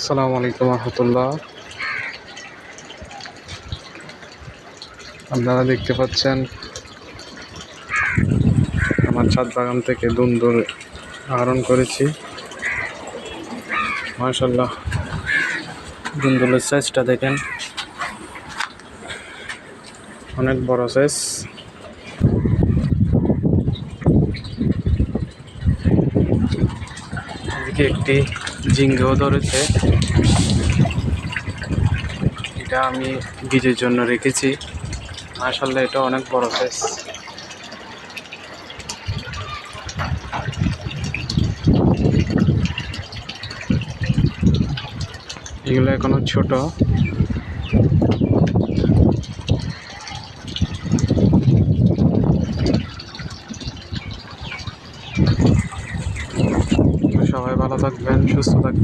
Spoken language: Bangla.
আসসালামু আলাইকুম রহমতুল্লাহ। আপনারা দেখতে পাচ্ছেন আমার ছাদ বাগান থেকে দুন্দুল আহরণ করেছি। মাশাআল্লাহ, দুন্দুলের সাইজটা দেখেন, অনেক বড় সাইজ। এদিকে একটি ঝিঙ্গেও ধরেছে, এটা আমি বীজের জন্য রেখেছি। মাশাআল্লাহ, এটা অনেক বড় সাইজ। এগুলো এখনো ছোট। সবাই ভালো থাকবেন, সুস্থ থাকবেন।